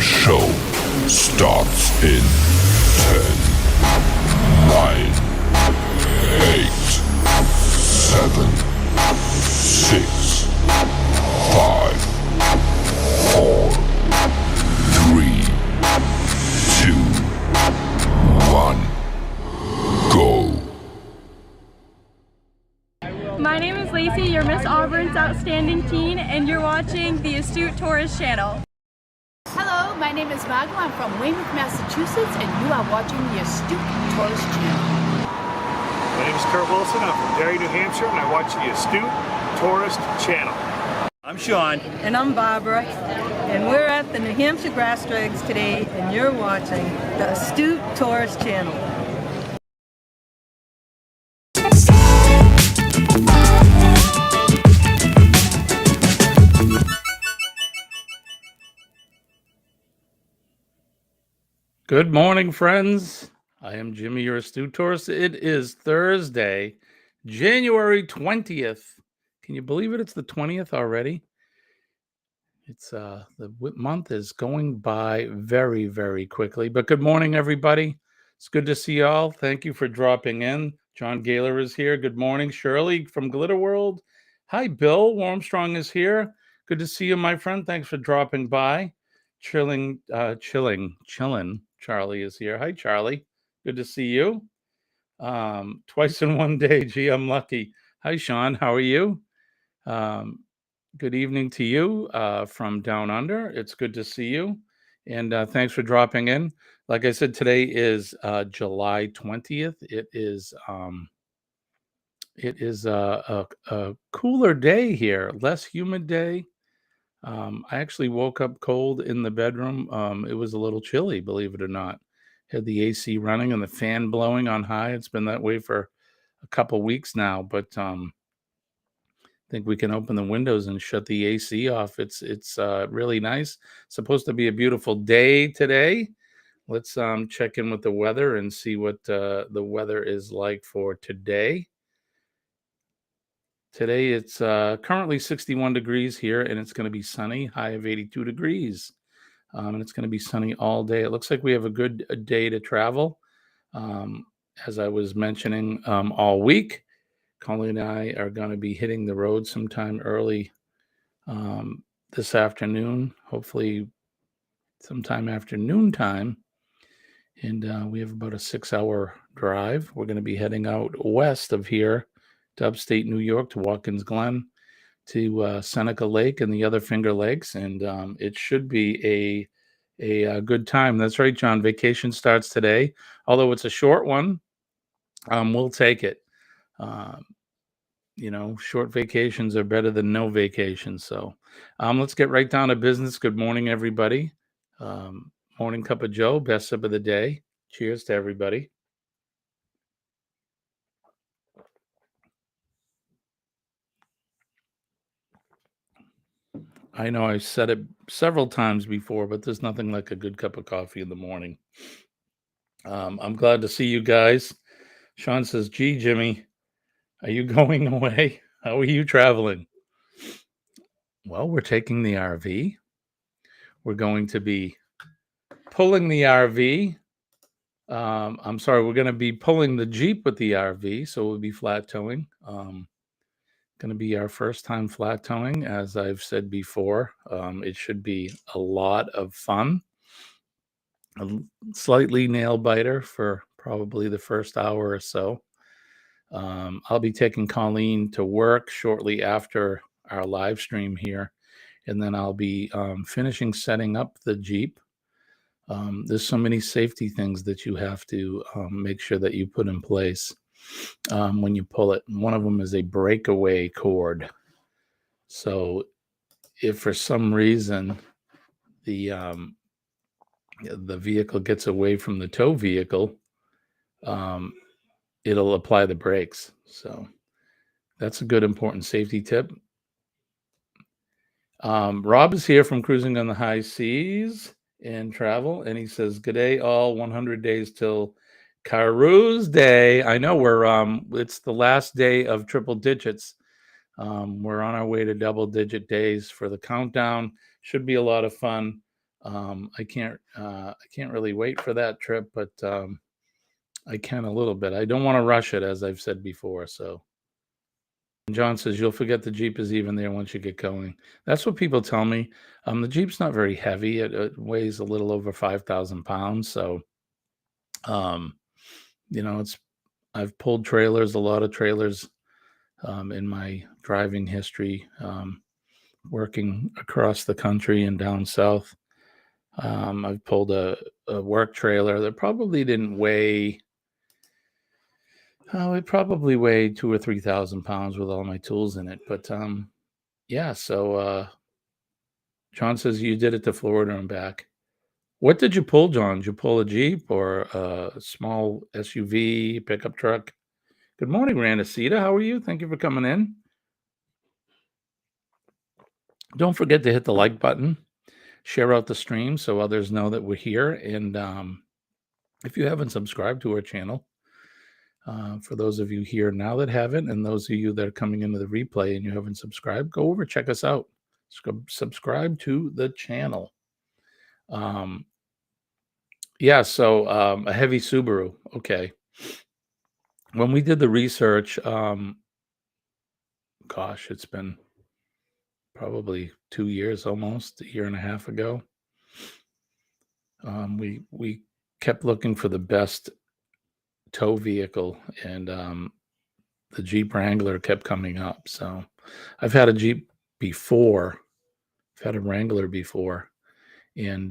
show starts in 10, 9, 8, 7, 6, 5, 4, 3, 2, 1, go. My name is Lacey, you're Miss Auburn's Outstanding Teen, and you're watching the Astute Tourist Channel. Hello, my name is Margot. I'm from Weymouth, Massachusetts, and you are watching the Astute Tourist Channel. My name is Kurt Wilson. I'm from Derry, New Hampshire, and I watch the Astute Tourist Channel. I'm Sean. And I'm Barbara, and we're at the New Hampshire Grass Drags today, and you're watching the Astute Tourist Channel. Good morning, friends. I am Jimmy, your Astute Tourist. It is Thursday, January 20th. Can you believe it? It's the 20th already. It's the month is going by very, very quickly. But good morning, everybody. It's good to see y'all. Thank you for dropping in. John Gaylor is here. Good morning, Shirley from Glitter World. Hi, Bill Armstrong is here. Good to see you, my friend. Thanks for dropping by. Chilling. Charlie is here. Hi, Charlie. Good to see you. Twice in one day. Gee, I'm lucky. Hi, Sean. How are you? Good evening to you from down under. It's good to see you. And thanks for dropping in. Like I said, today is July 20th. It is a cooler day here, less humid day. I actually woke up cold in the bedroom. It was a little chilly, believe it or not. Had the AC running and the fan blowing on high. It's been that way for a couple weeks now, but I think we can open the windows and shut the AC off. It's really nice. Supposed to be a beautiful day today. Let's check in with the weather and see what the weather is like for today. Today, it's currently 61 degrees here, and it's going to be sunny, high of 82 degrees. And it's going to be sunny all day. It looks like we have a good day to travel. As I was mentioning all week, Colleen and I are going to be hitting the road sometime early this afternoon, hopefully sometime after noontime. And we have about a 6-hour drive. We're going to be heading out west of here to upstate New York, to Watkins Glen, to Seneca Lake and the other Finger Lakes, and it should be a good time. That's right, John. Vacation starts today, although it's a short one. We'll take it. Short vacations are better than no vacations. So let's get right down to business. Good morning, everybody. Morning cup of Joe, best sip of the day. Cheers to everybody. I know I've said it several times before, but there's nothing like a good cup of coffee in the morning. I'm glad to see you guys. Sean says, gee, Jimmy, are you going away? How are you traveling? Well, we're taking the RV. We're going to be pulling the RV. We're going to be pulling the Jeep with the RV, so we'll be flat towing. Going to be our first time flat towing, as I've said before. It should be a lot of fun. A slightly nail biter for probably the first hour or so. I'll be taking Colleen to work shortly after our live stream here, and then I'll be finishing setting up the Jeep. There's so many safety things that you have to make sure that you put in place when you pull it. One of them is a breakaway cord. So if for some reason the vehicle gets away from the tow vehicle, it'll apply the brakes. So that's a good, important safety tip. Rob is here from Cruising on the High Seas and Travel, and he says, good day, all. 100 days till Carouse Day. I know it's the last day of triple digits. We're on our way to double digit days for the countdown. Should be a lot of fun. I can't really wait for that trip, but I can a little bit. I don't want to rush it, as I've said before. So, and John says you'll forget the Jeep is even there once you get going. That's what people tell me. The Jeep's not very heavy. It weighs a little over 5,000 pounds. So, um, it's I've pulled trailers, a lot of trailers, in my driving history, working across the country and down south. I've pulled a work trailer that probably didn't weigh. Oh, it probably weighed 2 or 3,000 pounds with all my tools in it. But yeah. So John says you did it to Florida and back. What did you pull, John? Did you pull a Jeep or a small SUV, pickup truck? Good morning, Randacita. How are you? Thank you for coming in. Don't forget to hit the like button, share out the stream so others know that we're here. And if you haven't subscribed to our channel, for those of you here now that haven't, and those of you that are coming into the replay and you haven't subscribed, go over, check us out. Subscribe to the channel. Yeah, so a heavy Subaru. Okay. When we did the research, gosh, it's been probably 2 years, almost a year and a half ago. We kept looking for the best tow vehicle, and the Jeep Wrangler kept coming up. So I've had a Jeep before, I've had a Wrangler before, and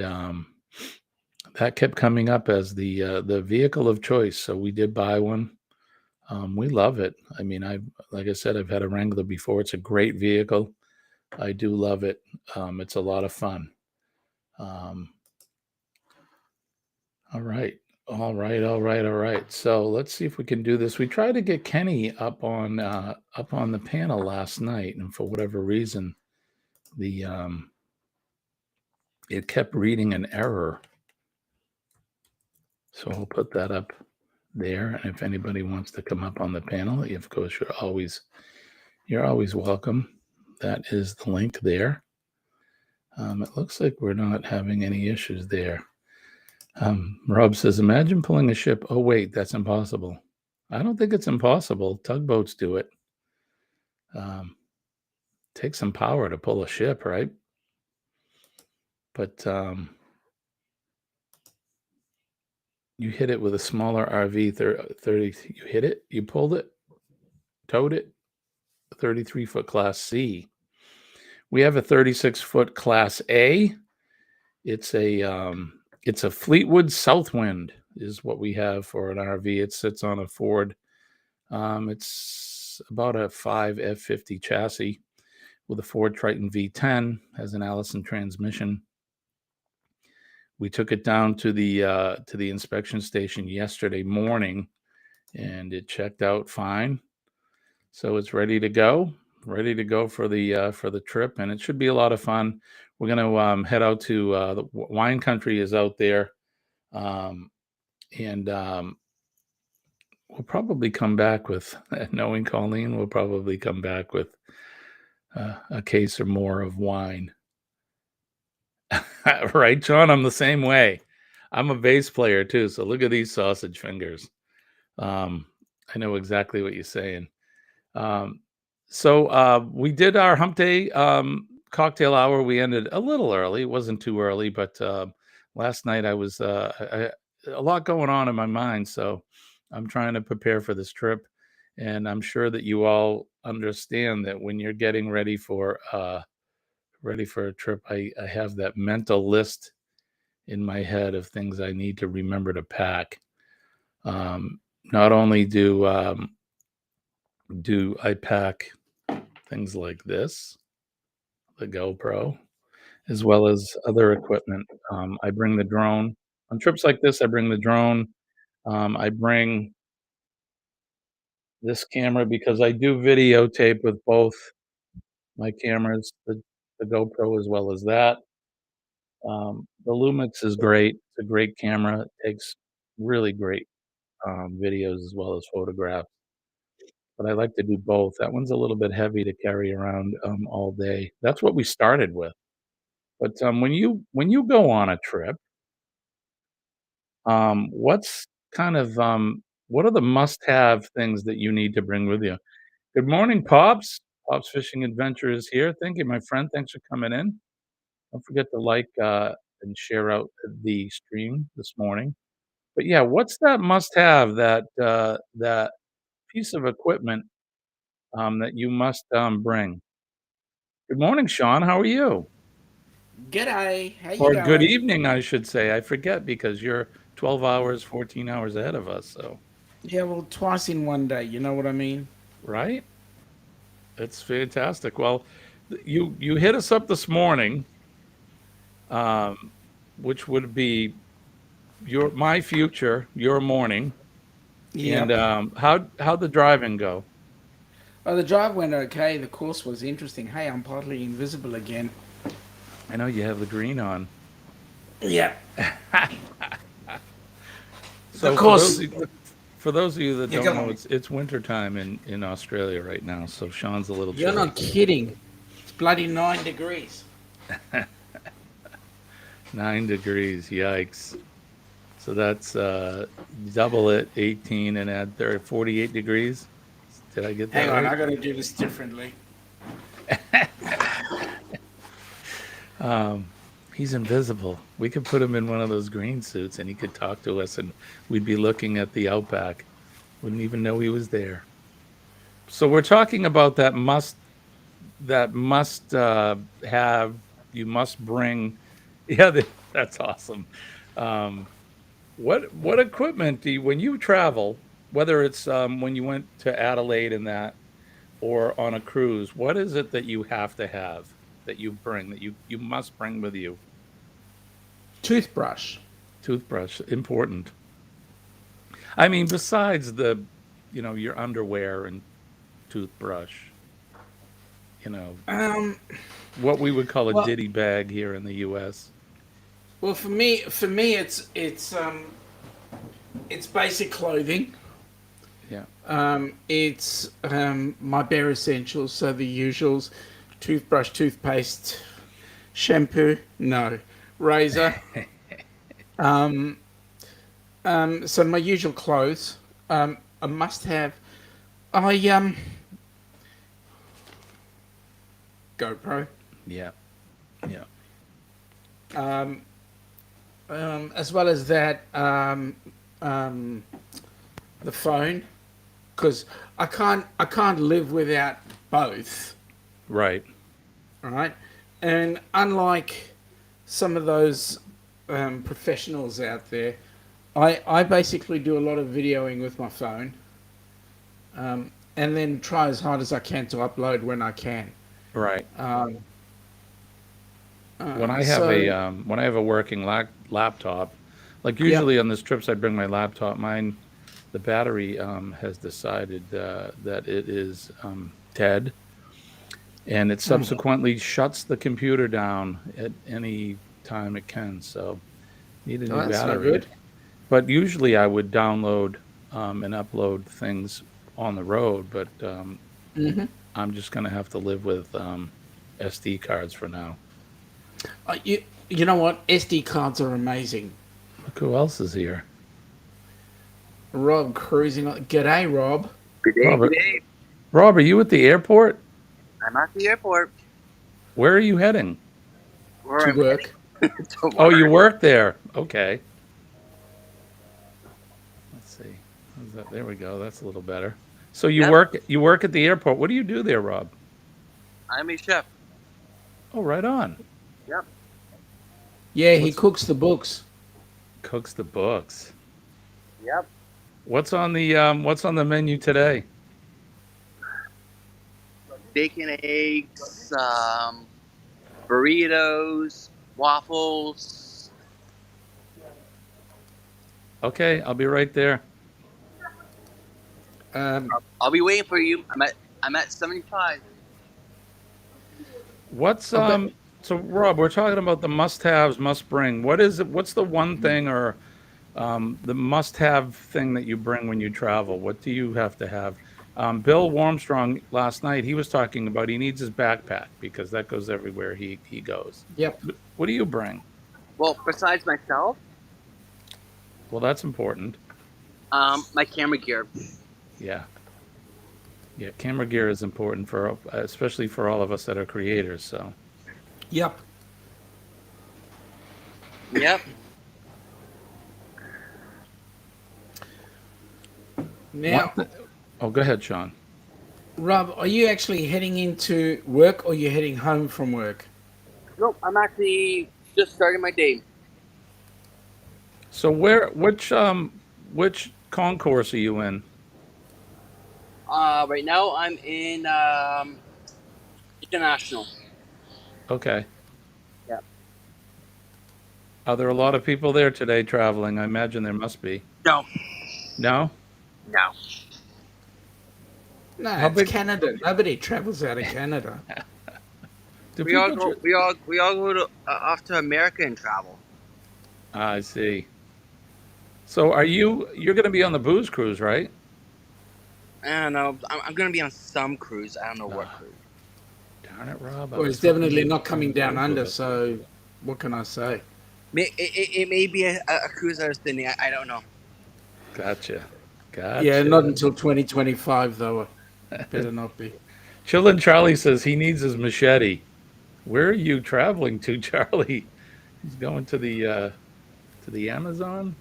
that kept coming up as the vehicle of choice. So we did buy one. We love it. I mean, like I said, I've had a Wrangler before. It's a great vehicle. I do love it. It's a lot of fun. All right. All right. So let's see if we can do this. We tried to get Kenny up on the panel last night, and for whatever reason, it kept reading an error. So we'll put that up there. And if anybody wants to come up on the panel, of course, you're always welcome. That is the link there. It looks like we're not having any issues there. Rob says, imagine pulling a ship. Oh, wait, that's impossible. I don't think it's impossible. Tugboats do it. Takes some power to pull a ship, right? But you hit it with a smaller RV 30. You hit it, you pulled it, towed it, 33-foot Class C. We have a 36-foot Class A. It's a Fleetwood Southwind is what we have for an RV. It sits on a Ford. It's about a 5 F50 chassis with a Ford Triton V10, has an Allison transmission. We took it down to the inspection station yesterday morning, and it checked out fine. So it's ready to go for the trip, and it should be a lot of fun. We're going to head out to the wine country is out there, and we'll probably come back with, knowing Colleen, we'll probably come back with a case or more of wine. Right, John? I'm the same way. I'm a bass player too, so look at these sausage fingers. I know exactly what you're saying. So we did our hump day cocktail hour. We ended a little early. It wasn't too early, but last night I was a lot going on in my mind, so I'm trying to prepare for this trip, and I'm sure that you all understand that when you're getting ready for a trip, I have that mental list in my head of things I need to remember to pack. Not only do I pack things like this, the GoPro, as well as other equipment. I bring the drone. On trips like this, I bring the drone. I bring this camera because I do videotape with both my cameras, the GoPro as well as that. The Lumix is great. It's a great camera. It takes really great videos as well as photographs. But I like to do both. That one's a little bit heavy to carry around all day. That's what we started with. But when you go on a trip, what's kind of what are the must-have things that you need to bring with you? Good morning, Pops. Pops Fishing Adventure is here. Thank you, my friend. Thanks for coming in. Don't forget to like and share out the stream this morning. But yeah, what's that must-have that piece of equipment that you must bring? Good morning, Sean. How are you? G'day, how you Or good going? evening, I should say. I forget because you're 12 hours, 14 hours ahead of us. So, Yeah, well, twice in one day, you know what I mean? right? It's fantastic. Well, you hit us up this morning, um, which would be my future, your morning, and Yep. how'd the driving go? Oh, the drive went okay. The course was interesting. Hey, I'm partly invisible again. I know you have the green on. Yeah. So course. for those of you that Yeah, don't go know, on. it's winter time in Australia right now. So Sean's a little You're chilly. not kidding. It's bloody 9 degrees. 9 degrees, yikes. So that's double it, 18, and add 48 degrees. Did I get that Hang on, I right? gotta do this differently. He's invisible. We could put him in one of those green suits and he could talk to us and we'd be looking at the outback. Wouldn't even know he was there. So we're talking about that must have, you must bring. Yeah, that's awesome. Um, what equipment do you, when you travel, whether it's when you went to Adelaide and that, or on a cruise, what is it that you have to have that you bring that you must bring with you? Toothbrush. Toothbrush, important. I mean, besides your underwear and toothbrush, you know, Um, what we would call a well, ditty bag here in the U.S. well, for me, it's basic clothing. Yeah. It's my bare essentials, so the usuals: toothbrush, toothpaste, shampoo, no, razor. Um, so my usual clothes. I must have. I GoPro. Yeah. Yeah. Um, as well as that, the phone, because I can't live without both. Right. All right, and unlike some of those professionals out there, I basically do a lot of videoing with my phone, and then try as hard as I can to upload when I can. Right. Um, When I have so a working laptop, like yep. usually on these trips, I bring my laptop. Mine, the battery has decided that it is dead, and it Oh, subsequently shuts the computer down at any time it can. So need a new that's no battery. good. But usually I would download and upload things on the road, but Hmm. I'm just gonna have to live with SD cards for now. You know what? SD cards are amazing. Look who else is here. Rob cruising. G'day, Rob. Good day, Robert. good day. Rob, are you at the airport? I'm at the airport. Where are you heading? Where To I'm work. heading to Oh, you work. work there. Okay. Let's see. How's that? There we go. That's a little better. So Yep, you work at the airport. What do you do there, Rob? I'm a chef. Oh, right on. Yep. Yeah, he What's cooks the books. cooks the books? Yep. What's on the menu today? Bacon, eggs, burritos, waffles. Okay, I'll be right there. Um, I'll be waiting for you. I'm at 75. What's I bet. so Rob, we're talking about the must-haves, must bring. What is it? What's the one thing or the must-have thing that you bring when you travel? What do you have to have? Bill Warmstrong last night, he was talking about he needs his backpack because that goes everywhere he goes. Yep. What do you bring? Well, besides myself, Well, that's important. my camera gear. Yeah. Yeah, camera gear is important for, especially for all of us that are creators. So, Yep. Yep. Now, oh, go ahead, Sean. Rob, are you actually heading into work or are you heading home from work? Nope, I'm actually just starting my day. So, which concourse are you in? Right now I'm in international. Okay. Yeah. Are there a lot of people there today traveling? I imagine there must be. No. No? No. No, How it's big- Canada. Nobody travels out of Canada. Do We all people go. We all go to off to America and travel. I see. So you're going to be on the booze cruise, right? I don't know. I'm gonna be on some cruise. I don't know what cruise. Darn it, Rob. I Well, was it's definitely hoping not you'd coming come down through under, with it. so what can I say? It may be a cruise out of Sydney. I don't know. Gotcha. Yeah, not until 2025, though. Better not be. Chillin' Charlie says he needs his machete. Where are you traveling to, Charlie? He's going to the Amazon.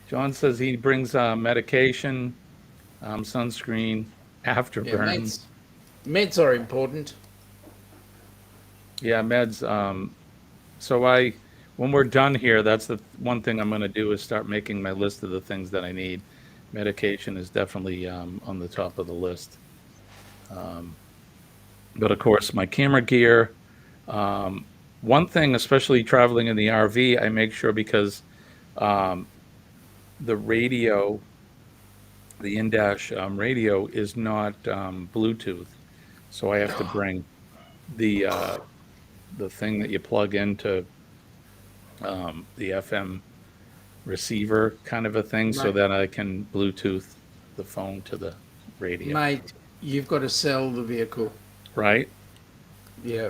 John says he brings medication, sunscreen, Yeah, afterburn. meds are important. Yeah, meds. So when we're done here, that's the one thing I'm going to do is start making my list of the things that I need. Medication is definitely on the top of the list. But of course, my camera gear. One thing, especially traveling in the RV, I make sure because the radio, the in-dash radio is not Bluetooth, so I have to bring the thing that you plug into the FM receiver kind of a thing, so Right. that I can Bluetooth the phone to the radio. Mate, you've got to sell the vehicle. Right? Yeah.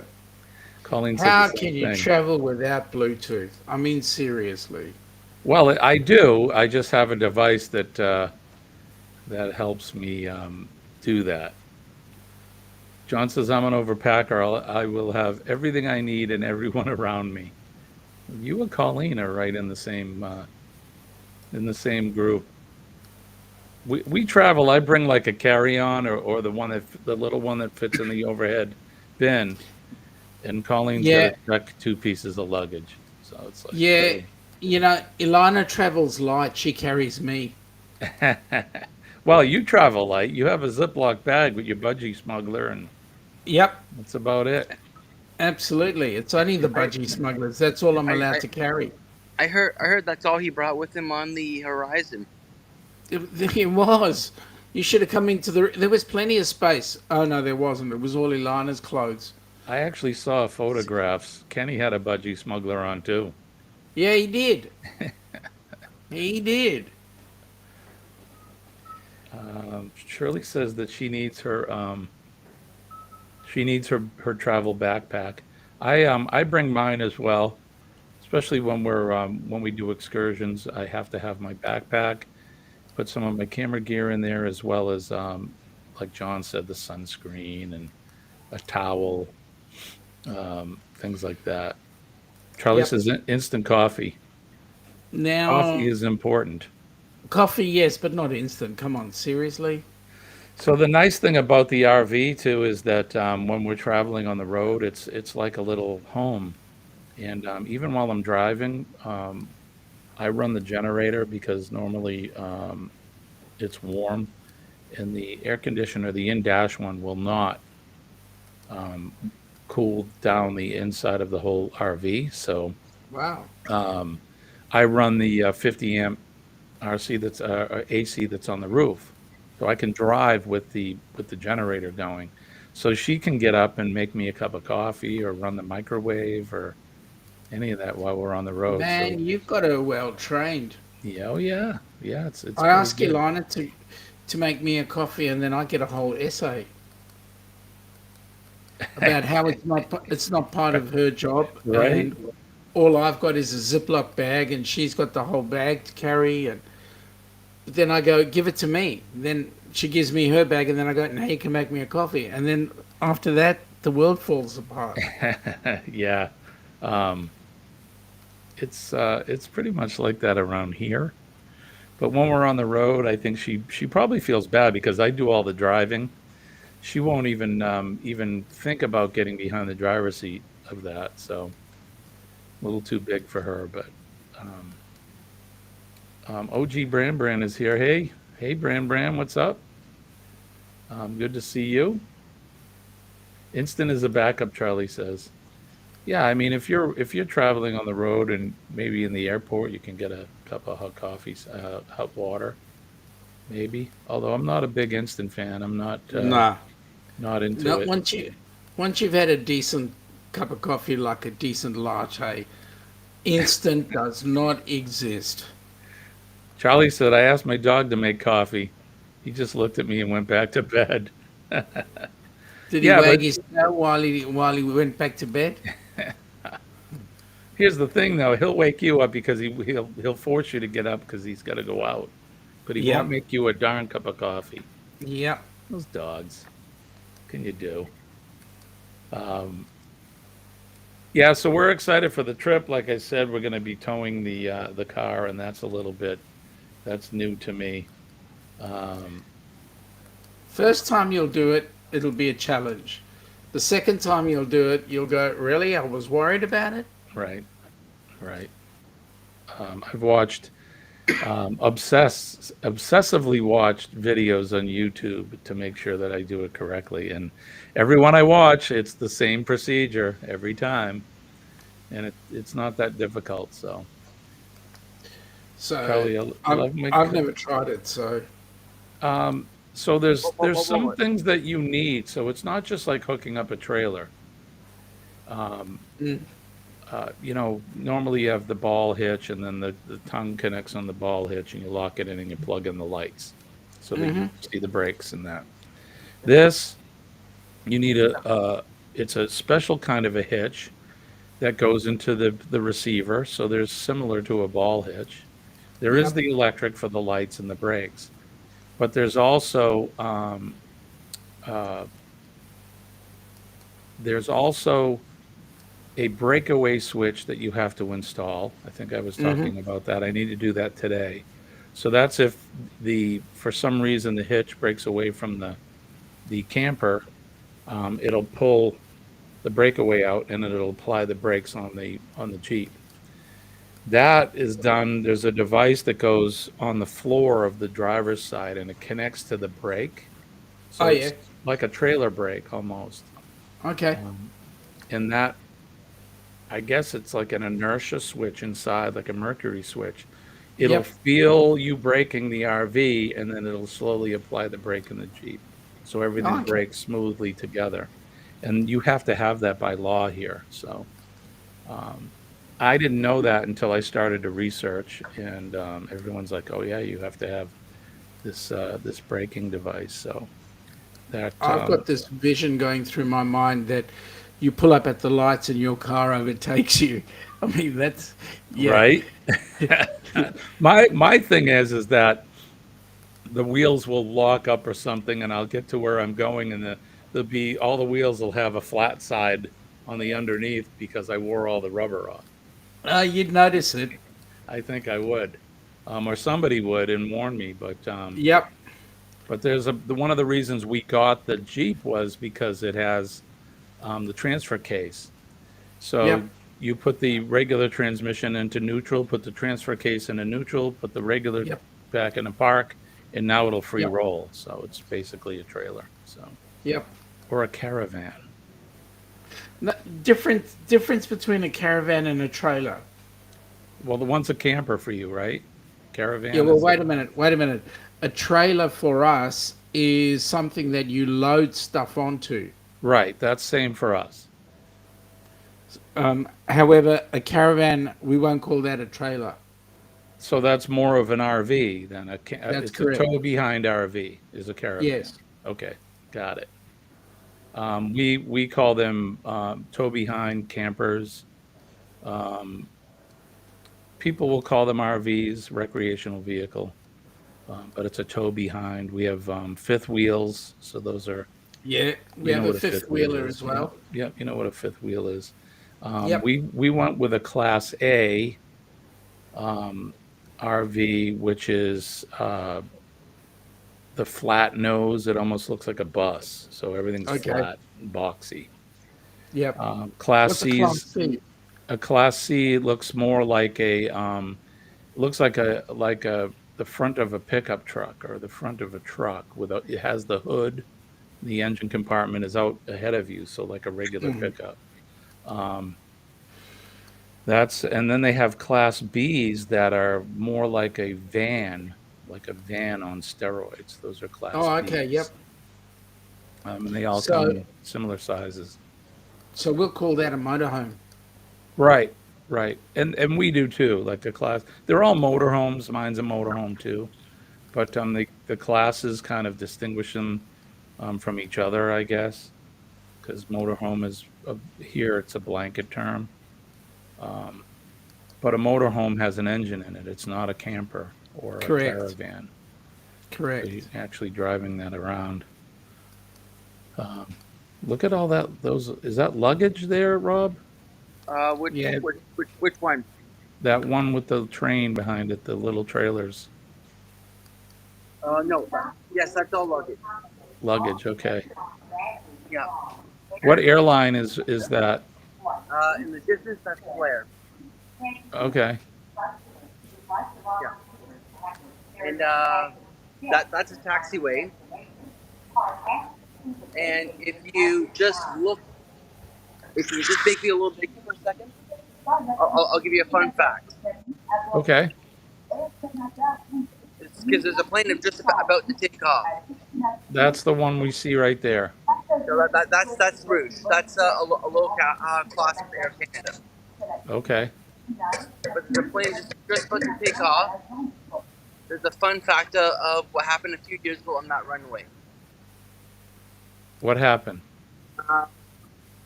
Colleen said How the same can you thing. travel without Bluetooth? I mean, seriously. Well, I do. I just have a device that that helps me do that. John says I'm an overpacker. I will have everything I need and everyone around me. You and Colleen are right in the same group. We travel. I bring like a carry-on or the little one that fits in the overhead bin, and Colleen's Yeah. got 2 pieces of luggage. So it's like, Yeah, you know, Ilana travels light. She carries me. well, you travel light. You have a Ziploc bag with your budgie smuggler, and Yep, that's about it. absolutely. It's only the budgie smugglers. That's all I'm allowed to carry. I heard that's all he brought with him on the horizon. It was. You should have come into there was plenty of space. Oh, no, there wasn't. It was all Ilana's clothes. I actually saw photographs. Kenny had a budgie smuggler on too. Yeah, he did. He did. Shirley says that she needs her travel backpack. I bring mine as well, especially when we do excursions. I have to have my backpack, put some of my camera gear in there, as well as like John said, the sunscreen and a towel, things like that. Charlie Yep. says instant coffee. Now, Coffee is important. coffee, yes, but not instant. Come on, seriously? So the nice thing about the RV too is that when we're traveling on the road, it's like a little home. And even while I'm driving, I run the generator because normally it's warm, and the air conditioner, the in-dash one, will not cool down the inside of the whole RV. So Wow. I run the 50 amp RC that's AC that's on the roof, so I can drive with the generator going. So she can get up and make me a cup of coffee or run the microwave or any of that while we're on the road. Man, So you've got her well trained. yeah, oh yeah, it's. I asked pretty good. Ilana to make me a coffee, and then I get a whole essay about how it's not part of her job, Right. and all I've got is a Ziploc bag, and she's got the whole bag to carry. And but then I go, give it to me. Then she gives me her bag, and then I go, now you can make me a coffee. And then after that, the world falls apart. Yeah. Um, it's pretty much like that around here. But when we're on the road, I think she probably feels bad because I do all the driving. She won't even think about getting behind the driver's seat of that. So a little too big for her. But um, OG Bran is here. Hey, Bran, what's up? Good to see you. Instant is a backup, Charlie says. Yeah, I mean, if you're traveling on the road and maybe in the airport, you can get a cup of hot coffee, hot water, maybe. Although I'm not a big instant fan. I'm Nah, not into no. it. Once you've had a decent cup of coffee, like a decent latte, instant does not exist. Charlie said I asked my dog to make coffee. He just looked at me and went back to bed. Did he Yeah, wag but his tail while he went back to bed? here's the thing, though. He'll wake you up because he'll force you to get up because he's got to go out. But he won't Yep. make you a darn cup of coffee. Yep. Those dogs. What can you do? Um, yeah, so we're excited for the trip. Like I said, we're going to be towing the car, and that's new to me. Um, First time you'll do it, it'll be a challenge. The second time you'll do it, you'll go, really? I was worried about it? right, right. I've watched obsessively watched videos on YouTube to make sure that I do it correctly. And every one I watch, it's the same procedure every time, and it's not that difficult. So, So Charlie, I love my. I've never tried it, so So there's some things that you need. So it's not just like hooking up a trailer. Um, mm, Normally you have the ball hitch, and then the tongue connects on the ball hitch, and you lock it in, and you plug in the lights so that you see the brakes and that. This, you need it's a special kind of a hitch that goes into the receiver. So there's similar to a ball hitch. There is yep, the electric for the lights and the brakes, but uh, there's also a breakaway switch that you have to install. I think I was talking about that. I need to do that today. So that's if for some reason the hitch breaks away from the camper, it'll pull the breakaway out, and it'll apply the brakes on the Jeep. That is done. There's a device that goes on the floor of the driver's side, and it connects to the brake. oh So yeah, it's like a trailer brake almost. okay, And that, I guess it's like an inertia switch inside, like a mercury switch. It'll yep, feel you braking the RV, and then it'll slowly apply the brake in the Jeep. So everything okay. brakes smoothly together. And you have to have that by law here. So um, I didn't know that until I started to research, and everyone's like, "Oh yeah, you have to have this braking device." So that I've got this vision going through my mind that you pull up at the lights and your car overtakes you. I mean, that's yeah, right. My thing is that the wheels will lock up or something, and I'll get to where I'm going, and there'll be all the wheels will have a flat side on the underneath because I wore all the rubber off. you'd notice it. I think I would, or somebody would and warn me. Yep, But there's one of the reasons we got the Jeep was because it has the transfer case. So yep, you put the regular transmission into neutral, put the transfer case into neutral, put the regular yep, back in the park, and now it'll free yep, roll. So it's basically a trailer, yep. or a caravan. No, difference between a caravan and a trailer. Well, the one's a camper for you, right? Yeah, Caravan well, is wait a minute, wait a minute. A trailer for us is something that you load stuff onto. right. That's same for us. However, a caravan, we won't call that a trailer. So that's more of an RV than That's it's correct. a tow behind RV is a caravan. Yes. Okay, got it. We call them tow behind campers. Um, People will call them RVs, recreational vehicle, but it's a tow behind. We have fifth wheels, so those are Yeah, we you know have a what a fifth fifth wheel wheeler is. as well. Yep, you know what a fifth wheel is. Yep. We went with a Class A um, RV, which is the flat nose. It almost looks like a bus, so everything's Okay. flat and boxy. Yep. Class What's a Class C's C? a Class C looks more like looks like the front of a pickup truck or the front of a truck it has the hood. The engine compartment is out ahead of you, so like a regular pickup. Um, and then they have Class Bs that are more like a van on steroids. Those are Class Oh, Bs. okay. Yep. And they all So- come in similar sizes. So we'll call that a motorhome. Right, right. And we do too, like the class. They're all motorhomes. Mine's a motorhome too. But the classes kind of distinguish them from each other, I guess, because motorhome is here. It's a blanket term. But a motorhome has an engine in it. It's not a camper or a Correct. caravan. Correct. So you're actually driving that around. Look at all that. Is that luggage there, Rob? Which, Yeah. which one? That one with the train behind it, the little trailers. No. Yes, that's all luggage. Luggage, okay. Yeah. What airline is that? In the distance, that's Flair. Okay. Yeah. And that's a taxiway. And if you just make me a little bigger for a second, I'll give you a fun fact. Okay. It's because there's a plane just about to take off. That's the one we see right there. So that's Rouge. That's a low class of Air Canada. Okay. But the plane is just about to take off. There's a fun fact of what happened a few years ago on that runway. What happened?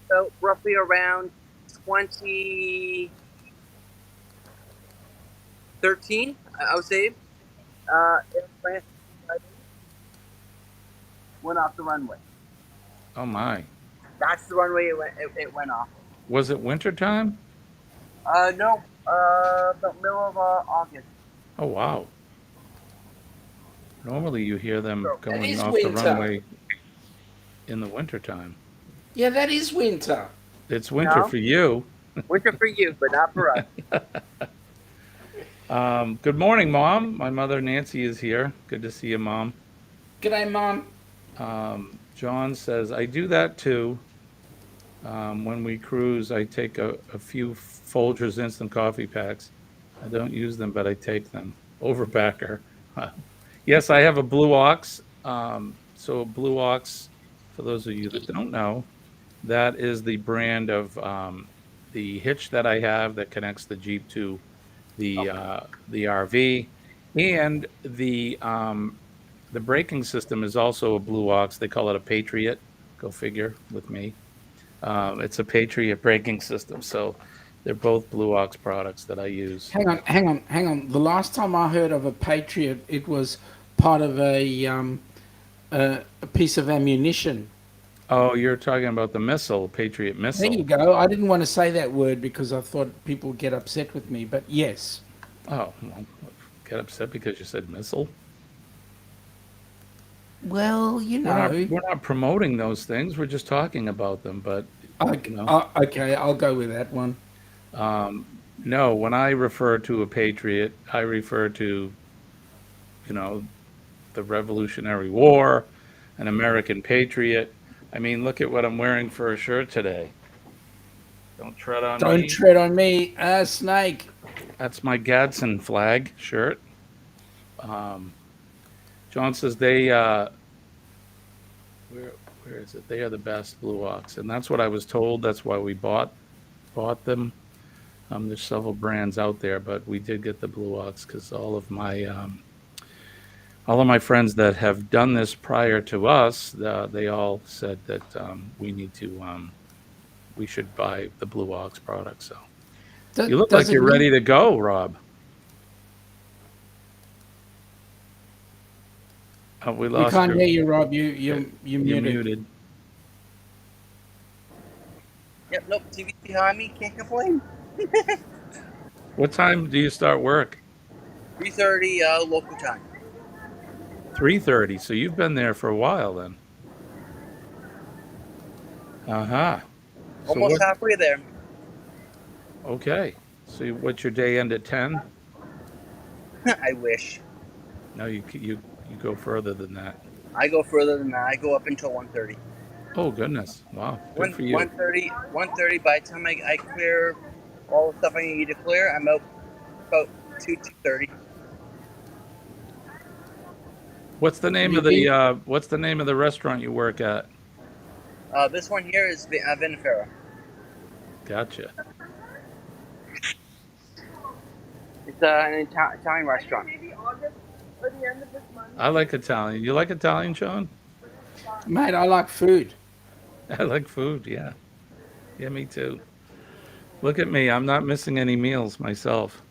So roughly around 2013, I would say, Air France went off the runway. Oh my. That's the runway it went off. Was it wintertime? No, about middle of August. Oh wow. Normally you hear them That going is off the winter. runway in the wintertime. Yeah, that is winter. It's winter No. for you. Winter for you, but not for us. Good morning, Mom. My mother Nancy is here. Good to see you, Mom. G'day, Mom. John says, I do that too. When we cruise, I take a few Folgers instant coffee packs. I don't use them, but I take them. Overpacker. Yes, I have a Blue Ox. So Blue Ox, for those of you that don't know, that is the brand of the hitch that I have that connects the Jeep to the RV, and the braking system is also a Blue Ox. They call it a Patriot. Go figure with me. It's a Patriot braking system. So they're both Blue Ox products that I use. Hang on. The last time I heard of a Patriot, it was part of a piece of ammunition. Oh, you're talking about the missile, Patriot missile. There you go. I didn't want to say that word because I thought people would get upset with me, but yes. Oh, well, get upset because you said missile? Well, you know. We're not promoting those things. We're just talking about them. But Okay, I'll go with that one. no, when I refer to a Patriot, I refer to, the Revolutionary War, an American Patriot. I mean, look at what I'm wearing for a shirt today. Don't tread on me. Don't tread on me, snake. That's my Gadsden flag shirt. John says they, where is it? They are the best Blue Ox, and that's what I was told. That's why we bought them. There's several brands out there, but we did get the Blue Ox because all of my friends that have done this prior to us, they all said that we should buy the Blue Ox product. So you look like Does it you're mean- ready to go, Rob. Oh, we We lost can't you. hear you, Rob. You're You're muted. muted. Yep, nope. TV behind me. Can't complain. What time do you start work? 3:30 local time. 3:30. So you've been there for a while then. Uh-huh. So Almost halfway there. okay. So what's your day end at 10? I wish. No, you go further than that. I go further than that. I go up until 1:30. Oh goodness. Wow. Good for you. 1:30. By the time I clear all the stuff I need to clear, I'm out about 2:30. What's the name of the restaurant you work at? This one here is Vinifera. Gotcha. It's an Italian restaurant. I like Italian. You like Italian, Sean? Mate, I like food. I like food, yeah. Yeah, me too. Look at me. I'm not missing any meals myself.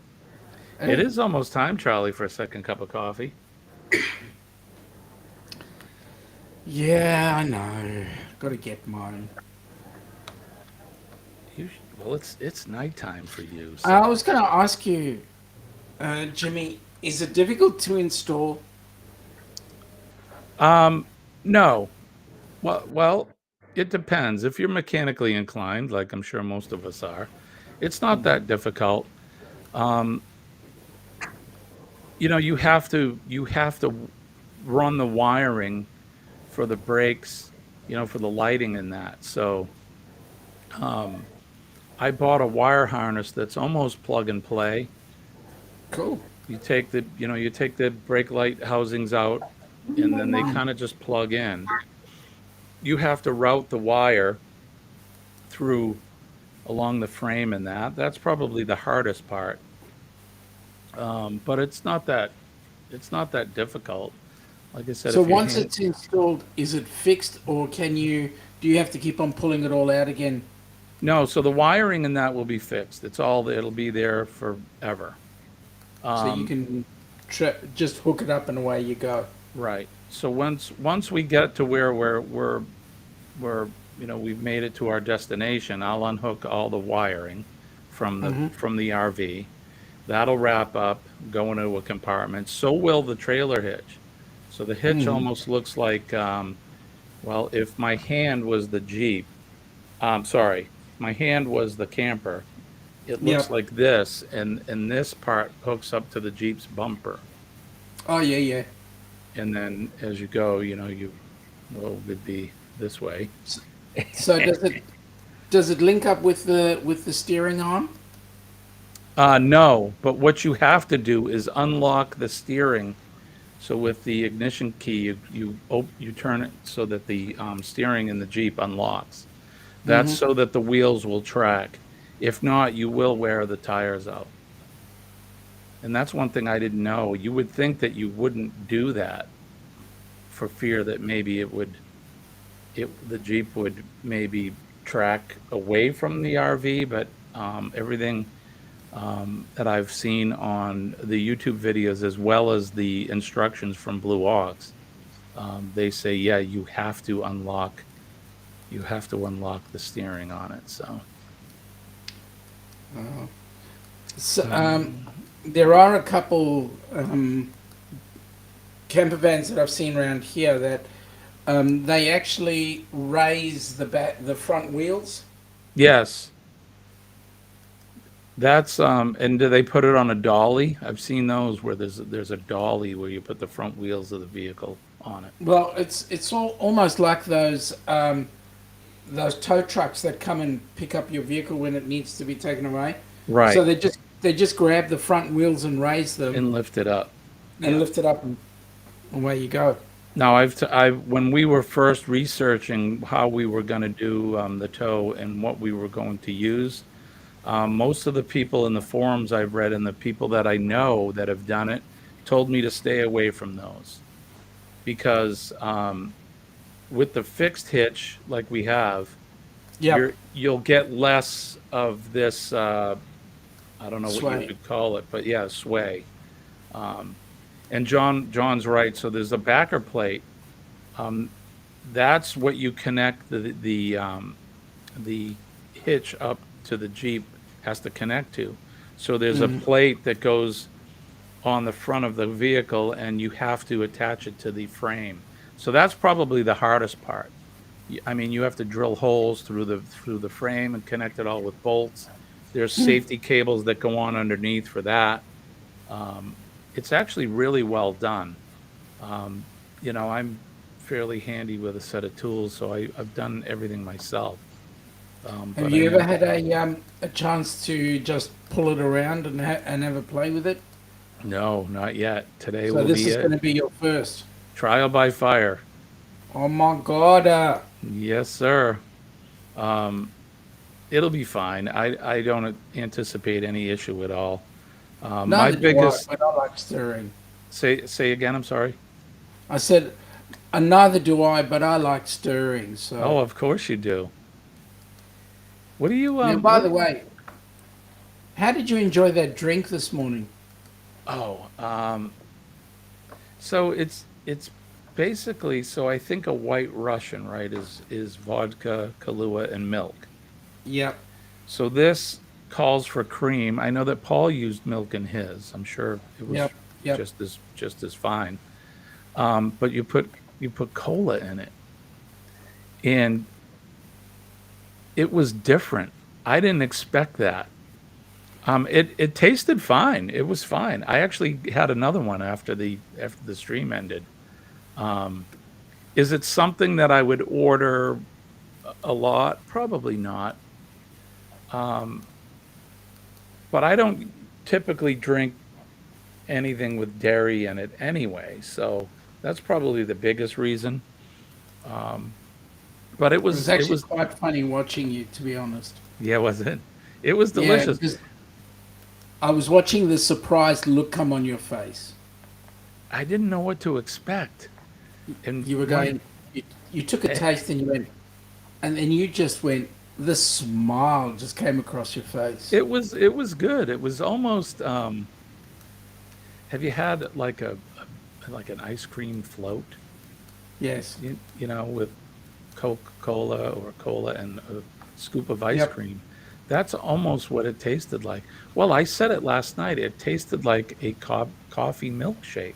It is almost time, Charlie, for a second cup of coffee. Yeah, I know. Got to get mine. Well, it's nighttime for you. So. I was going to ask you, Jimmy, is it difficult to install? No. Well, it depends. If you're mechanically inclined, like I'm sure most of us are, it's not that difficult. You have to run the wiring for the brakes, for the lighting and that. So, I bought a wire harness that's almost plug and play. Cool. You take the brake light housings out, and then they kind of just plug in. You have to route the wire through along the frame and that. That's probably the hardest part. But it's not that difficult. Like I said. So once it's installed, is it fixed, or do you have to keep on pulling it all out again? No, so the wiring in that will be fixed. It'll be there forever. So you can just hook it up and away you go. Right. So once we get to where we're we've made it to our destination, I'll unhook all the wiring from the RV. That'll wrap up, go into a compartment. So will the trailer hitch. So the hitch almost looks like, if my hand was the Jeep, my hand was the camper, it looks like this, and this part hooks up to the Jeep's bumper. Oh, yeah. And then as you go, would be this way. So does it link up with the steering arm? No, but what you have to do is unlock the steering. So with the ignition key, you turn it so that the steering in the Jeep unlocks. That's so that the wheels will track. If not, you will wear the tires out. And that's one thing I didn't know. You would think that you wouldn't do that for fear that maybe the Jeep would maybe track away from the RV, but everything that I've seen on the YouTube videos, as well as the instructions from Blue Ox, they say, yeah, you have to unlock the steering on it. So there are a couple camper vans that I've seen around here that they actually raise the front wheels. Yes. That's and do they put it on a dolly? I've seen those where there's a dolly where you put the front wheels of the vehicle on it. Well, it's almost like those tow trucks that come and pick up your vehicle when it needs to be taken away. Right. So they just grab the front wheels and raise them And lift it up. and lift it up, and away you go. Now, when we were first researching how we were going to do the tow and what we were going to use, Most of the people in the forums I've read and the people that I know that have done it told me to stay away from those because with the fixed hitch like we have, Yep. you'll get less of this. I don't know what Sway. you could call it, but yeah, sway. And John's right. So there's a backer plate. That's what you connect the hitch up to the Jeep has to connect to. So there's a plate that goes on the front of the vehicle, and you have to attach it to the frame. So that's probably the hardest part. I mean, you have to drill holes through the frame and connect it all with bolts. There's safety cables that go on underneath for that. It's actually really well done. You know, I'm fairly handy with a set of tools, so I've done everything myself. Have but you I ever know- had a chance to just pull it around and have a play with it? No, not yet. Today So will this be is going to it. be your first. Trial by fire. Oh my God! Yes, sir. It'll be fine. I don't anticipate any issue at all. My Neither do biggest I, but I like stirring. say again. I'm sorry. I said, neither do I, but I like stirring. So. Oh, of course you do. What do you Now, by the way, how did you enjoy that drink this morning? Oh, so it's basically, so I think a White Russian, right, is vodka, Kahlua, and milk. Yep. So this calls for cream. I know that Paul used milk in his. I'm sure it was Yep. just as fine. But you put cola in it, and it was different. I didn't expect that. It tasted fine. It was fine. I actually had another one after the stream ended. Is it something that I would order a lot? Probably not. But I don't typically drink anything with dairy in it anyway, so that's probably the biggest reason. But It was actually quite funny watching you, to be honest. yeah, was it? It was delicious. Yeah, I was watching the surprised look come on your face. I didn't know what to expect. And You were going, you took a taste and you went, and then you just went, the smile just came across your face. It was good. It was almost. Have you had like like an ice cream float? Yes. You know, with Coca-Cola or cola and a scoop of ice Yep. cream. That's almost what it tasted like. Well, I said it last night. It tasted like a coffee milkshake,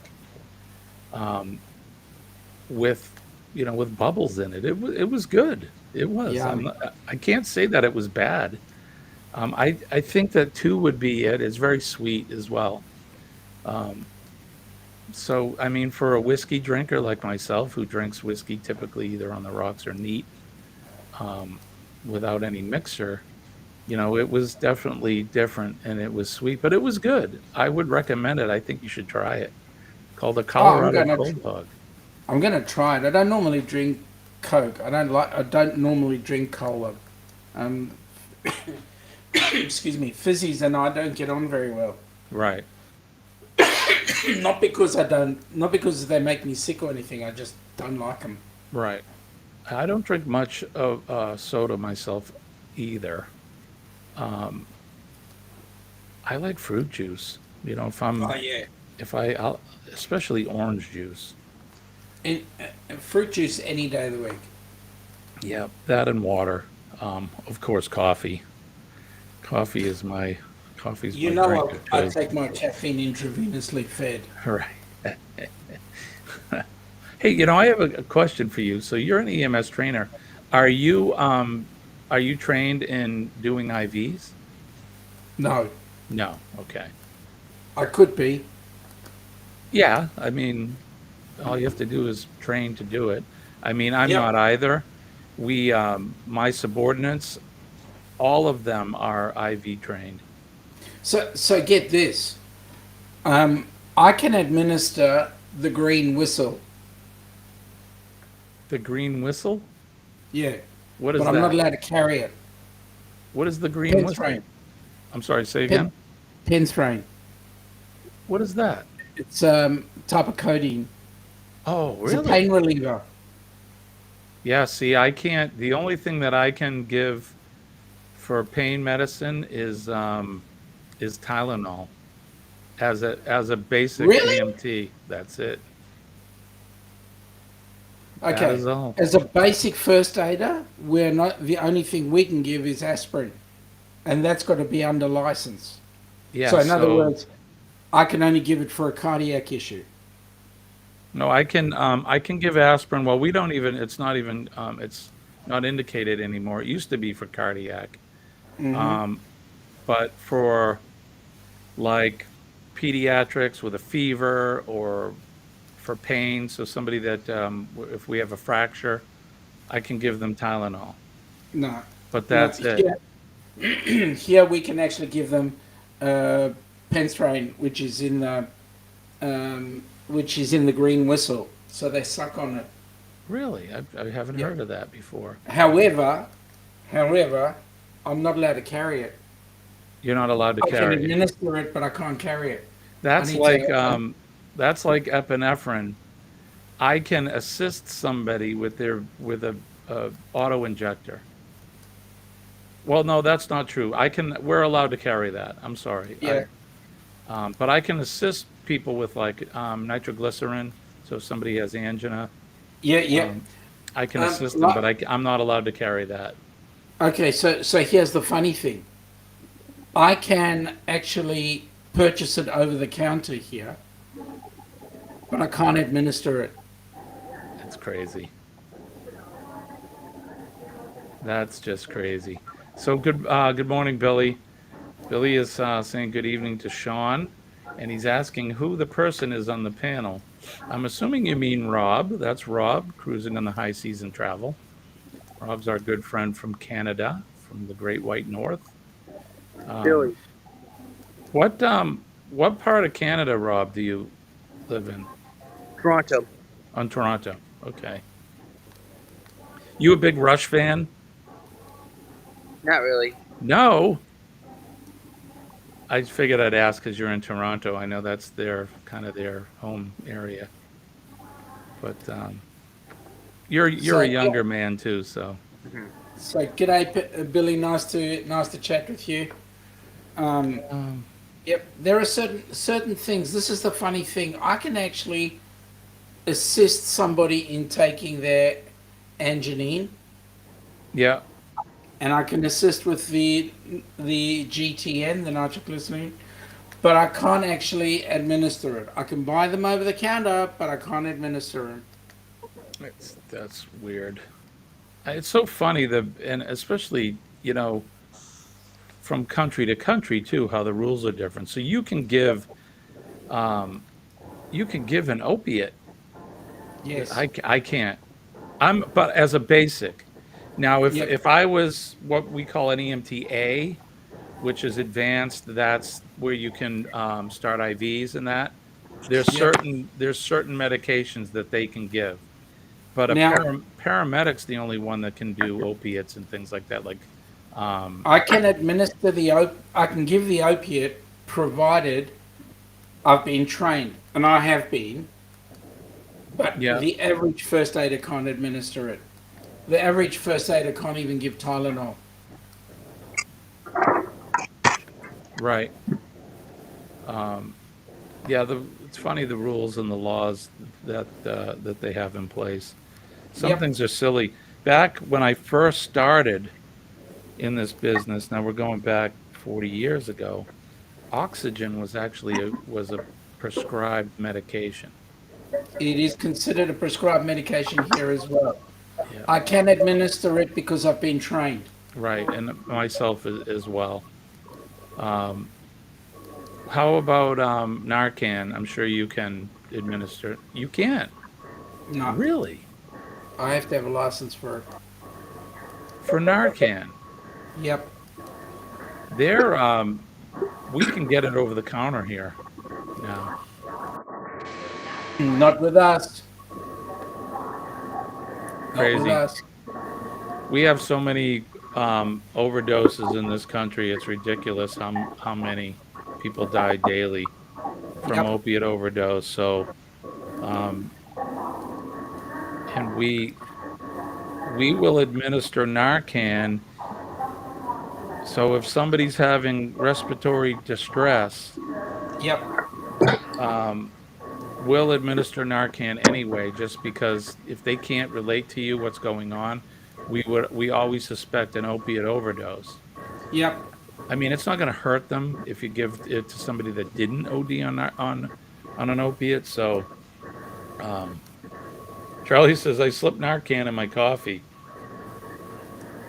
with with bubbles in it. It was good. It was. Yeah. I can't say that it was bad. I think that 2 would be it. It's very sweet as well. So, I mean, for a whiskey drinker like myself, who drinks whiskey typically either on the rocks or neat, without any mixer, it was definitely different and it was sweet, but it was good. I would recommend it. I think you should try it. Called a Colorado Cold Dog. I'm gonna try it. I don't normally drink Coke. I don't normally drink cola. Excuse me, fizzies and I don't get on very well. Right. Not because they make me sick or anything. I just don't like them. Right. I don't drink much of soda myself either. I like fruit juice. I'll, especially orange juice. And fruit juice any day of the week. Yeah, that and water. Of course, coffee. Coffee's my You drink know, of I choice. take my caffeine intravenously fed. Right. Hey, I have a question for you. So you're an EMS trainer. Are you trained in doing IVs? No, No. Okay. I could be. Yeah, I mean, all you have to do is train to do it. I mean, I'm Yep. not either. We, my subordinates, all of them are IV trained. So get this. I can administer the green whistle. The green whistle? Yeah. What is But I'm that? not allowed to carry it. What is the green Pet whistle? train. I'm sorry, say Pen, again. Penthrain. What is that? It's type of codeine. Oh, It's a really? pain reliever. Yeah, see, I can't. The only thing that I can give for pain medicine is Tylenol as a basic Really? EMT. That's it. That Okay. is all. As a basic first aider, we're not the only thing we can give is aspirin, and that's got to be under license. Yeah, So in other so words, I can only give it for a cardiac issue. no, I can give aspirin. Well, we don't even it's not indicated anymore. It used to be for cardiac. Um, but for like pediatrics with a fever or for pain, so somebody that if we have a fracture, I can give them Tylenol. No, But no. that's it. Here we can actually give them Penthrain, which is in the green whistle. So they suck on it. Really, I haven't Yeah. heard of that before. However, I'm not allowed to carry it. You're not allowed to I can carry it. administer it, but I can't carry it. That's need like to- that's like epinephrine. I can assist somebody with a auto injector. Well, no, that's not true. We're allowed to carry that. I'm sorry. Yeah. But I can assist people with like nitroglycerin. So if somebody has angina, Yeah. um, I can Um, assist them, li- but I'm not allowed to carry that. Okay, so here's the funny thing. I can actually purchase it over the counter here, but I can't administer it. That's crazy. That's just crazy. So good morning, Billy. Billy is saying good evening to Sean, and he's asking who the person is on the panel. I'm assuming you mean Rob. That's Rob, cruising on the high seas and travel. Rob's our good friend from Canada, from the Great White North. Billy. What part of Canada, Rob, do you live in? Toronto. On Toronto. Okay. You a big Rush fan? Not really. No. I figured I'd ask because you're in Toronto. I know that's their home area. But you're So, a younger man too, so So, g'day, Billy. Nice to chat with you. Yep, there are certain things. This is the funny thing. I can actually assist somebody in taking their anginine, yeah. and I can assist with the GTN, the nitroglycerin, but I can't actually administer it. I can buy them over the counter, but I can't administer them. That's weird. It's so funny and especially from country to country too, how the rules are different. So you can give an opiate. Yes. I can't. But as a basic. Now, Yep. if I was what we call an EMTA, which is advanced, that's where you can start IVs and that. There's Yep. certain medications that they can give, but Now- paramedic's the only one that can do opiates and things like that. Like, I can administer I can give the opiate provided I've been trained, and I have been. But Yeah. the average first aider can't administer it. The average first aider can't even give Tylenol. right. Yeah, it's funny the rules and the laws that they have in place. Some Yep. things are silly. Back when I first started in this business, now we're going back 40 years ago, oxygen was actually was a prescribed medication. It is considered a prescribed medication here as well. Yeah. I can administer it because I've been trained. Right, and myself as well. How about Narcan? I'm sure you can administer. You can't. No, Really? I have to have a license for it. For Narcan. Yep. We can get it over the counter here now. Not with us. Not Crazy. with us. We have so many overdoses in this country. It's ridiculous how many people die daily from Yep. opiate overdose. So, um, and we will administer Narcan. So if somebody's having respiratory distress, Yep. we'll administer Narcan anyway, just because if they can't relate to you what's going on, we always suspect an opiate overdose. Yep. I mean, it's not going to hurt them if you give it to somebody that didn't OD on an opiate. So, Charlie says I slipped Narcan in my coffee.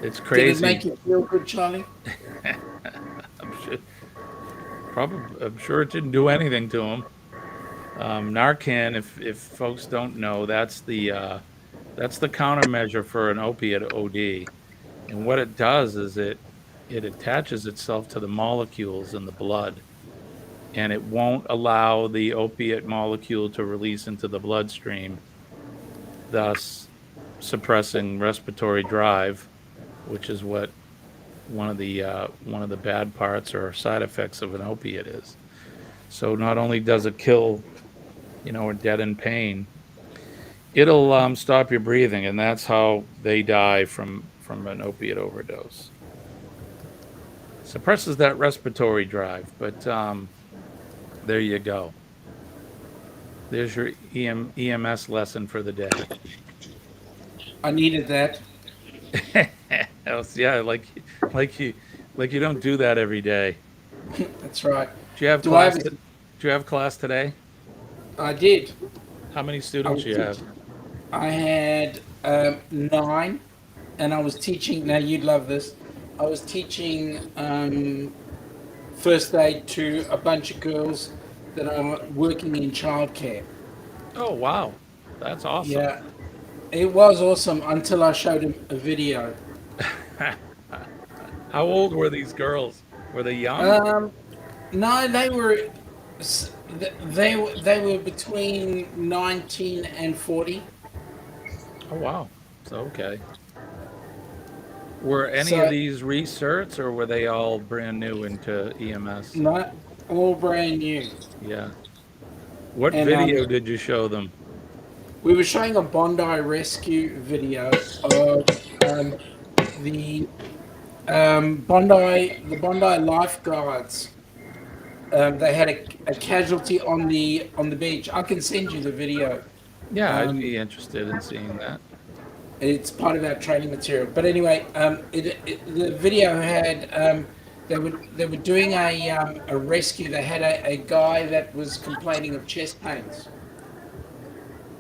It's crazy. Did it make you feel good, Charlie? I'm sure it didn't do anything to him. Narcan, if folks don't know, that's the countermeasure for an opiate OD, and what it does is it attaches itself to the molecules in the blood, and it won't allow the opiate molecule to release into the bloodstream, thus suppressing respiratory drive, which is what one of the bad parts or side effects of an opiate is. So not only does it kill, or deaden pain, it'll stop your breathing, and that's how they die from an opiate overdose. Suppresses that respiratory drive, but there you go. There's your EMS lesson for the day. I needed that. Yeah, like you don't do that every day. That's right. Do you have class? Do you have class today? I did. How many students do you have? I had 9, and I was teaching. Now you'd love this. I was teaching first aid to a bunch of girls that are working in childcare. Oh wow, that's awesome. Yeah, it was awesome until I showed him a video. How old were these girls? Were they young? No, they were between 19 and 40. Oh wow, so okay. Were any So- of these recerts, or were they all brand new into EMS? Not all brand new. Yeah. What And, video did you show them? We were showing a Bondi rescue video of the Bondi lifeguards. They had a casualty on the beach. I can send you the video. Yeah, I'd be interested in seeing that. It's part of our training material. But anyway, the video had they were doing a rescue. They had a guy that was complaining of chest pains,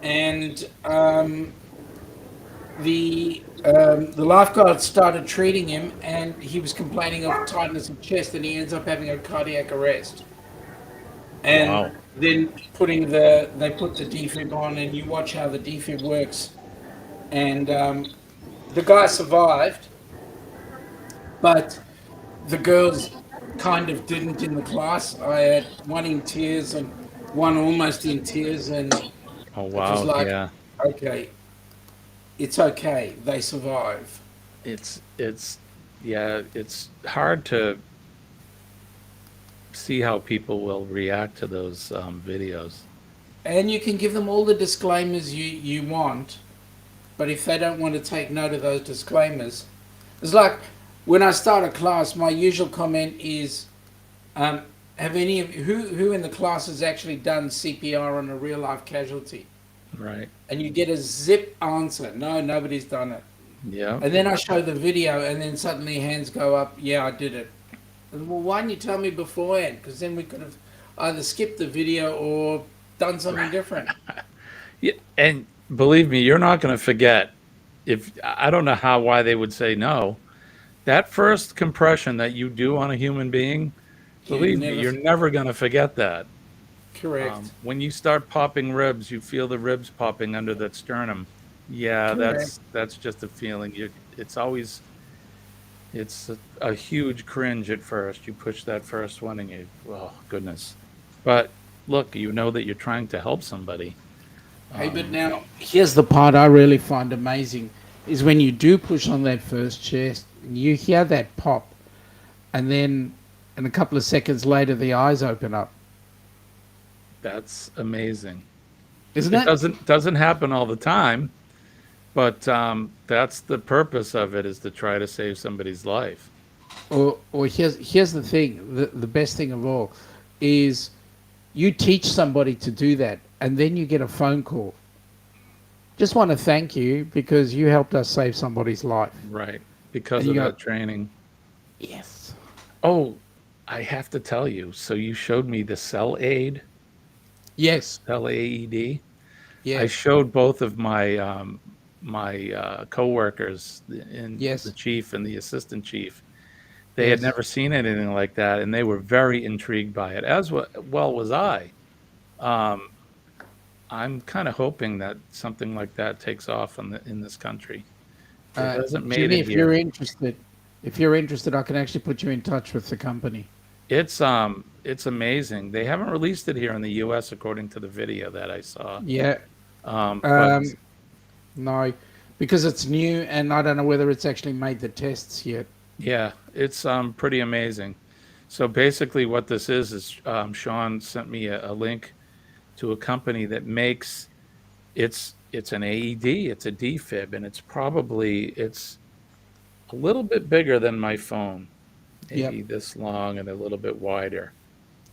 and the lifeguard started treating him, and he was complaining of tightness of chest, and he ends up having a cardiac arrest. And Wow. then they put the defib on, and you watch how the defib works. And the guy survived, but the girls kind of didn't in the class. I had one in tears and one almost in tears, and Oh it was wow, like, yeah. okay, it's okay, they survive. It's hard to see how people will react to those videos. And you can give them all the disclaimers you want, but if they don't want to take note of those disclaimers, it's like when I start a class, my usual comment is, have any of who in the class has actually done CPR on a real life casualty? Right. And you get a zip answer. No, nobody's done it. Yeah. And then I show the video, and then suddenly hands go up. Yeah, I did it. Well, why didn't you tell me beforehand? Because then we could have either skipped the video or done something different. Yeah, and believe me, you're not going to forget. If I don't know why they would say no. That first compression that you do on a human being, believe me, you're never going to forget that. Correct. When you start popping ribs, you feel the ribs popping under that sternum. Yeah, that's just a feeling. It's a huge cringe at first. You push that first one, and oh goodness. But look, you know that you're trying to help somebody. Hey, but now here's the part I really find amazing. is when you do push on that first chest, you hear that pop, and then, and a couple of seconds later, the eyes open up. That's amazing. Isn't It it? doesn't happen all the time, but that's the purpose of it, is to try to save somebody's life. Or here's the thing, the best thing of all is you teach somebody to do that, and then you get a phone call. Just want to thank you because you helped us save somebody's life. Right. Because And of you that go, training. yes. Oh, I have to tell you. So you showed me the Cell Aid, Yes. Cell AED. I Yes. showed both of my coworkers, in Yes. the chief and the assistant chief. They had Yes. never seen anything like that, and they were very intrigued by it, as well was I. Um, I'm kind of hoping that something like that takes off in this country. It hasn't made Jimmy, it if you're interested, I can actually put you in touch with the company. It's amazing. They haven't released it here in the U.S. according to the video that I saw. Yeah. But No, because it's new, and I don't know whether it's actually made the tests yet. yeah, it's pretty amazing. So basically, what this is Sean sent me a link to a company that makes it's an AED, it's a defib, and it's a little bit bigger than my phone, Yep. maybe this long and a little bit wider.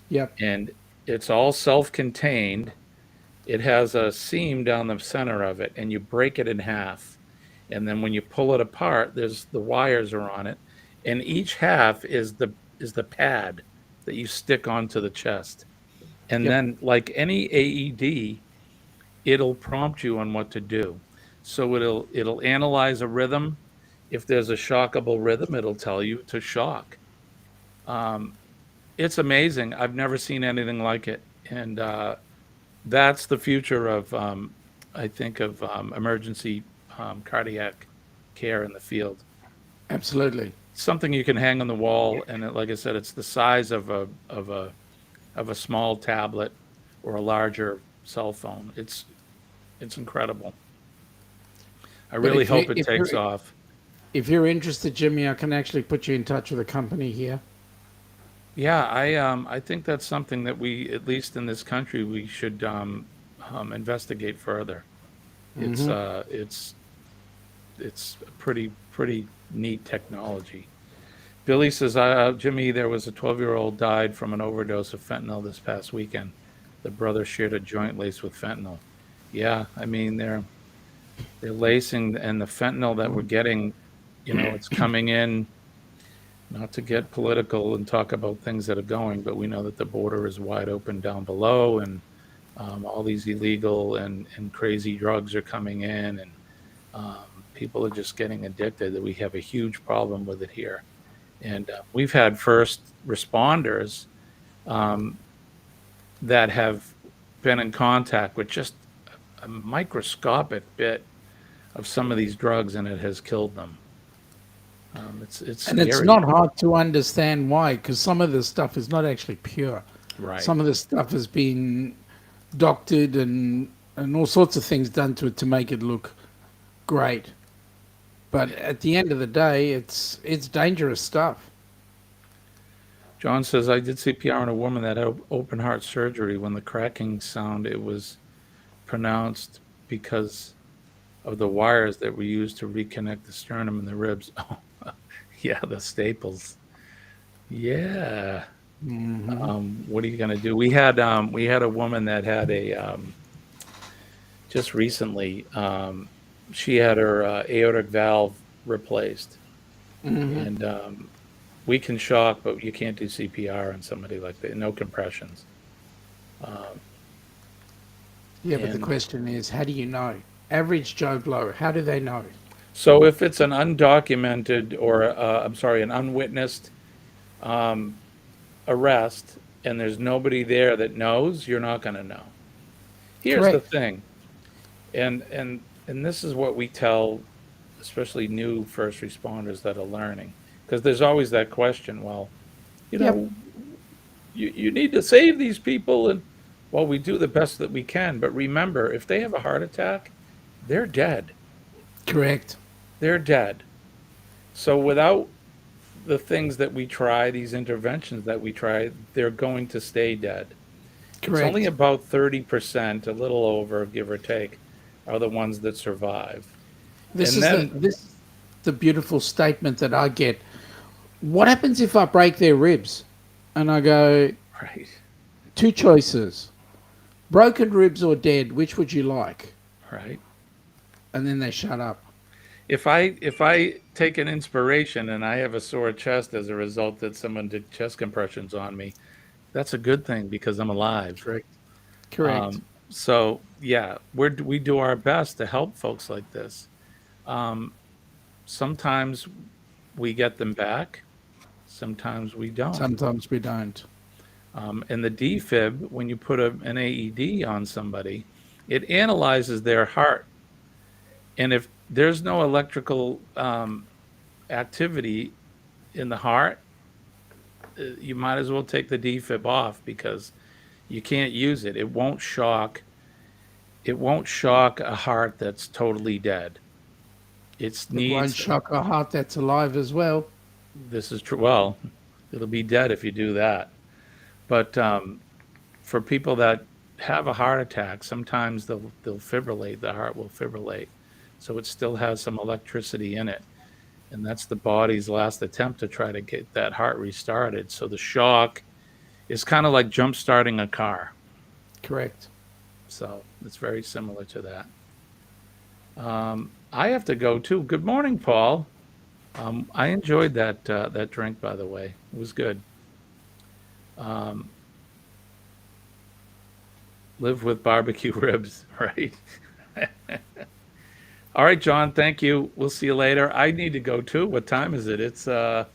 Yep. And it's all self-contained. It has a seam down the center of it, and you break it in half. And then when you pull it apart, the wires are on it, and each half is the pad that you stick onto the chest. And Yep. then, like any AED, it'll prompt you on what to do. So it'll analyze a rhythm. If there's a shockable rhythm, it'll tell you to shock. It's amazing. I've never seen anything like it, and that's the future of, I think, of emergency cardiac care in the field. Absolutely. Something you can hang on the wall, and like I said, it's the size of a small tablet or a larger cell phone. It's incredible. I really if you- hope it if takes you're- off. If you're interested, Jimmy, I can actually put you in touch with a company here. Yeah, I think that's something that we, at least in this country, we should investigate further. It's a pretty neat technology. Billy says, Jimmy, there was a 12-year-old died from an overdose of fentanyl this past weekend. The brother shared a joint laced with fentanyl. Yeah, I mean they're lacing, and the fentanyl that we're getting, it's coming in. Not to get political and talk about things that are going, but we know that the border is wide open down below, and all these illegal and crazy drugs are coming in, and people are just getting addicted. That we have a huge problem with it here, and we've had first responders that have been in contact with just a microscopic bit of some of these drugs, and it has killed them. It's And it's scary. not hard to understand why, because some of this stuff is not actually pure. Right. Some of this stuff has been doctored and all sorts of things done to it to make it look great. But at the end of the day, it's dangerous stuff. John says, I did CPR on a woman that had open heart surgery. When the cracking sound, it was pronounced because of the wires that were used to reconnect the sternum and the ribs. Oh, yeah, the staples. Yeah. What are you going to do? We had a woman that had just recently, she had her aortic valve replaced. And we can shock, but you can't do CPR on somebody like that. No compressions. Yeah, but the And- question is, how do you know? Average Joe Blow, how do they know? So if it's an undocumented or, an unwitnessed arrest, and there's nobody there that knows, you're not going to know. Here's the Correct. thing, and this is what we tell, especially new first responders that are learning, because there's always that question. Well, you need to save these people, and well, we do the best that we can. But remember, if they have a heart attack, they're dead. Correct. they're dead. So without the things that we try, these interventions that we try, they're going to stay dead. It's only Correct. about 30%, a little over, give or take, are the ones that survive. This And is then, the beautiful statement that I get. What happens if I break their ribs? And I go, right, two choices. Broken ribs or dead, which would you like? right. And then they shut up. If I take an inspiration and I have a sore chest as a result that someone did chest compressions on me, that's a good thing because I'm alive. Correct. So yeah, we do our best to help folks like this. Sometimes we get them back, sometimes we don't. Sometimes we don't. And the defib, when you put an AED on somebody, it analyzes their heart. And if there's no electrical activity in the heart, you might as well take the defib off because you can't use it. It won't shock a heart that's totally dead. It won't shock a heart that's alive as well. This is true. Well, it'll be dead if you do that. But for people that have a heart attack, sometimes they'll fibrillate. The heart will fibrillate, so it still has some electricity in it, and that's the body's last attempt to try to get that heart restarted. So the shock is kind of like jump starting a car. Correct. So it's very similar to that. I have to go too. Good morning, Paul. I enjoyed that drink, by the way. It was good. Live with barbecue ribs, right? All right, John. Thank you. We'll see you later. I need to go too. What time is it? It's after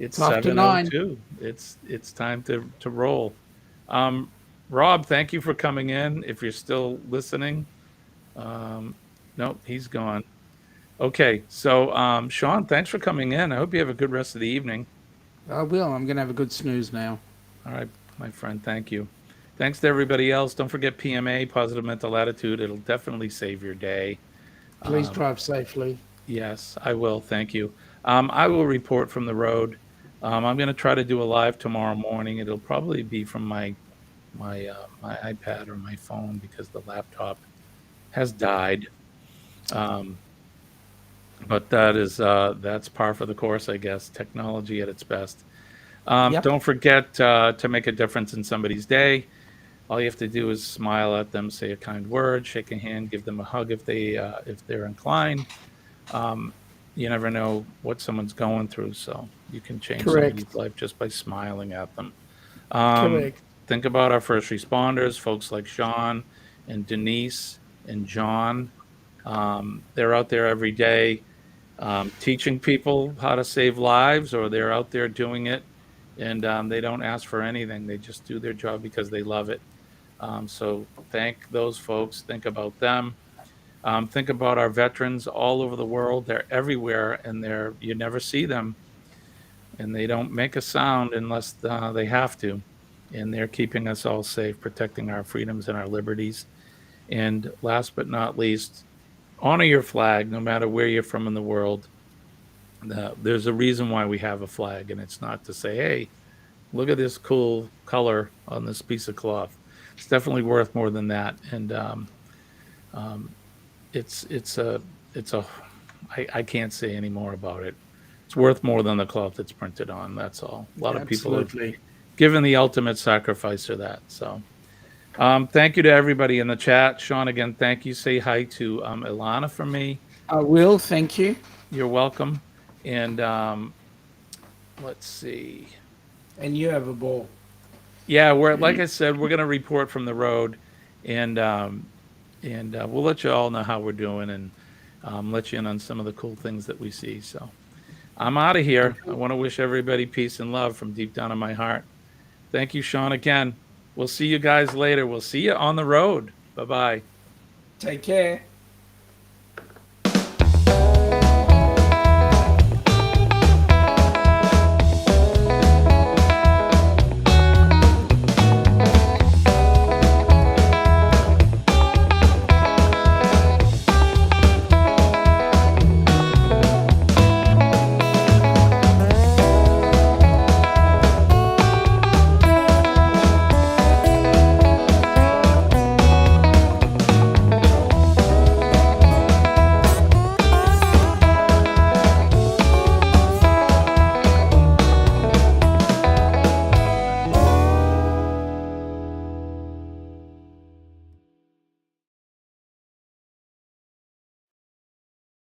7:02. It's time to roll. Rob, thank you for coming in. If you're still listening, nope, he's gone. Okay, so Sean, thanks for coming in. I hope you have a good rest of the evening. I will. I'm going to have a good snooze now. All right, my friend, thank you. Thanks to everybody else. Don't forget PMA, Positive Mental Attitude. It'll definitely save your day. Please drive safely. Yes, I will. Thank you. I will report from the road. I'm going to try to do a live tomorrow morning. It'll probably be from my iPad or my phone because the laptop has died. But that's par for the course, I guess. Technology at its best. Yep. Don't forget to make a difference in somebody's day. All you have to do is smile at them, say a kind word, shake a hand, give them a hug if they're inclined. You never know what someone's going through, so you can change somebody's life just by smiling at them. Correct. Think about our first responders, folks like Sean and Denise and John. They're out there every day teaching people how to save lives, or they're out there doing it, and they don't ask for anything. They just do their job because they love it. So thank those folks. Think about them. Think about our veterans all over the world. They're everywhere, and you never see them, and they don't make a sound unless they have to. And they're keeping us all safe, protecting our freedoms and our liberties. And last but not least, honor your flag, no matter where you're from in the world. There's a reason why we have a flag, and it's not to say, hey, look at this cool color on this piece of cloth. It's definitely worth more than that. And I can't say any more about it. It's worth more than the cloth it's printed on. That's all. A lot of people have given the ultimate sacrifice for that. So thank you to everybody in the chat. Sean, again, thank you. Say hi to Ilana for me. I will. Thank you. You're welcome. And let's see. And you have a ball. Yeah, like I said, we're going to report from the road, and we'll let you all know how we're doing, and let you in on some of the cool things that we see. So I'm out of here. I want to wish everybody peace and love from deep down in my heart. Thank you, Sean, again. We'll see you guys later. We'll see you on the road. Bye-bye. Take care.